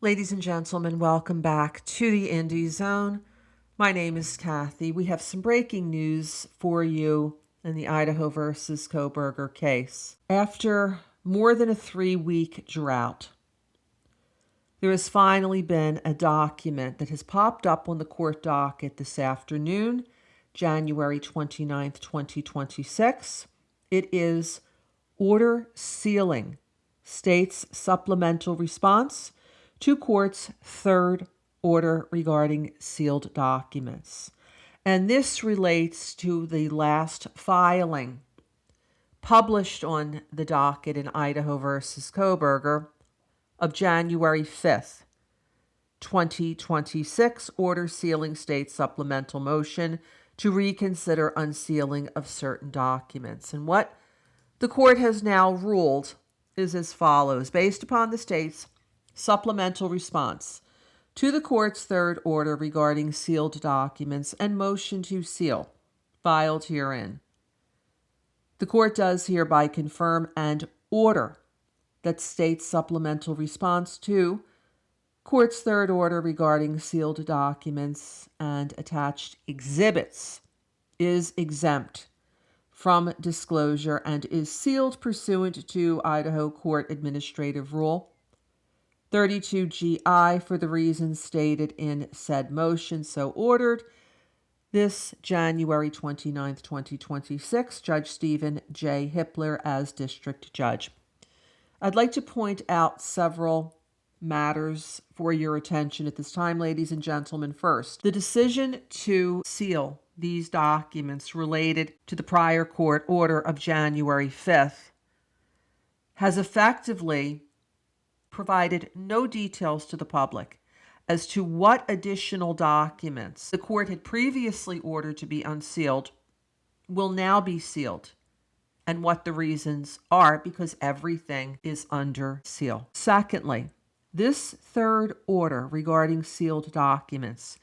Ladies and gentlemen, welcome back to the Indie Zone. My name is Kathy. We have some breaking news for you in the Idaho versus Koberger case. After more than a 3-week drought, there has finally been a document that has popped up on the court docket this afternoon, January 29th, 2026. It is Order Sealing State's Supplemental Response to Court's third order regarding sealed documents. And this relates to the last filing published on the docket in Idaho versus Koberger of January 5th, 2026, Order Sealing State Supplemental Motion to Reconsider Unsealing of Certain Documents. And what the court has now ruled is as follows. Based upon the state's supplemental response to the court's third order regarding sealed documents and motion to seal filed herein, the court does hereby confirm and order that state's supplemental response to court's third order regarding sealed documents and attached exhibits is exempt from disclosure and is sealed pursuant to Idaho Court Administrative Rule 32GI for the reasons stated in said motion. So ordered. This January 29th, 2026, Judge Stephen J. Hippler as District Judge. I'd like to point out several matters for your attention at this time, ladies and gentlemen. First, the decision to seal these documents related to the prior court order of January 5th has effectively provided no details to the public as to what additional documents the court had previously ordered to be unsealed will now be sealed and what the reasons are, because everything is under seal. Secondly, this third order regarding sealed documents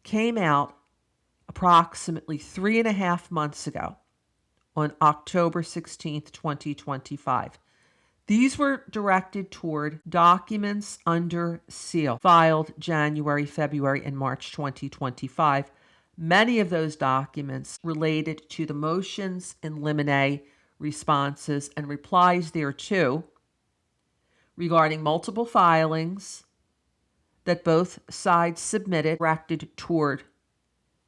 came out approximately 3.5 months ago on October 16th, 2025. These were directed toward documents under seal filed January, February, and March 2025. Many of those documents related to the motions in limine, responses, and replies thereto regarding multiple filings that both sides submitted, directed toward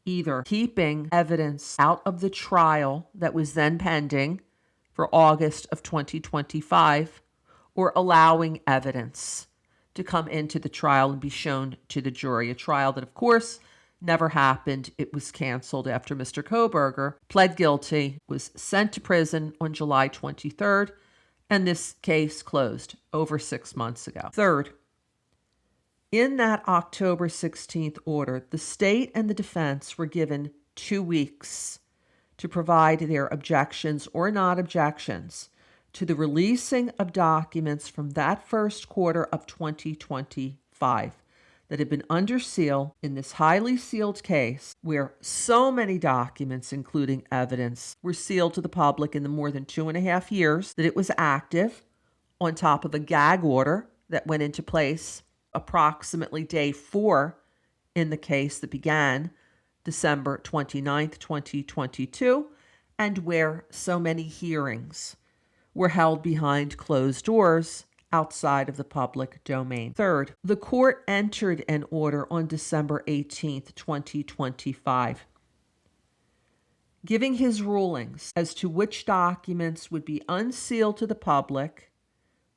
either keeping evidence out of the trial that was then pending for August of 2025, or allowing evidence to come into the trial and be shown to the jury. A trial that, of course, never happened. It was canceled after Mr. Koberger pled guilty, was sent to prison on July 23rd, and this case closed over 6 months ago. Third, in that October 16th order, the state and the defense were given 2 weeks to provide their objections or non-objections to the releasing of documents from that first quarter of 2025 that had been under seal in this highly sealed case, where so many documents, including evidence, were sealed to the public in the more than 2.5 years that it was active, on top of a gag order that went into place approximately day 4 in the case that began December 29th, 2022, and where so many hearings were held behind closed doors outside of the public domain. Third, the court entered an order on December 18th, 2025, giving his rulings as to which documents would be unsealed to the public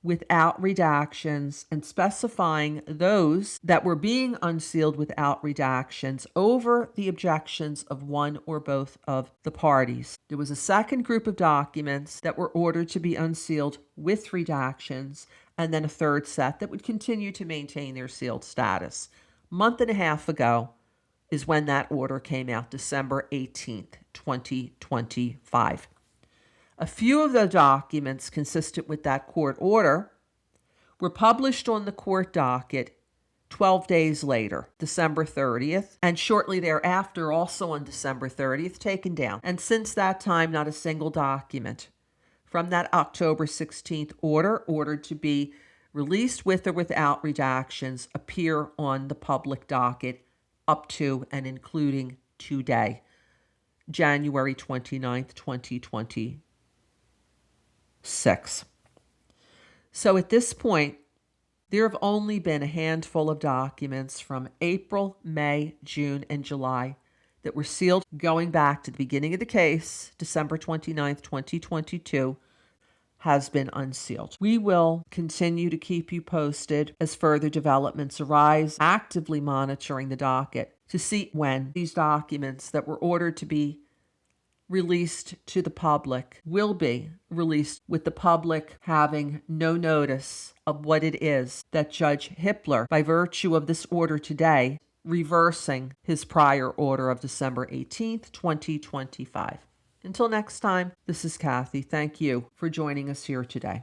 without redactions, and specifying those that were being unsealed without redactions over the objections of one or both of the parties. There was a second group of documents that were ordered to be unsealed with redactions, and then a third set that would continue to maintain their sealed status. A month and a half ago is when that order came out, December 18th, 2025. A few of the documents consistent with that court order were published on the court docket 12 days later, December 30th, and shortly thereafter, also on December 30th, taken down. And since that time, not a single document from that October 16th order, ordered to be released with or without redactions, appear on the public docket up to and including today, January 29th, 2026. So at this point, there have only been a handful of documents from April, May, June, and July that were sealed going back to the beginning of the case, December 29th, 2022, has been unsealed. We will continue to keep you posted as further developments arise, actively monitoring the docket to see when these documents that were ordered to be released to the public will be released, with the public having no notice of what it is that Judge Hippler, by virtue of this order today, reversing his prior order of December 18th, 2025. Until next time, this is Kathy. Thank you for joining us here today.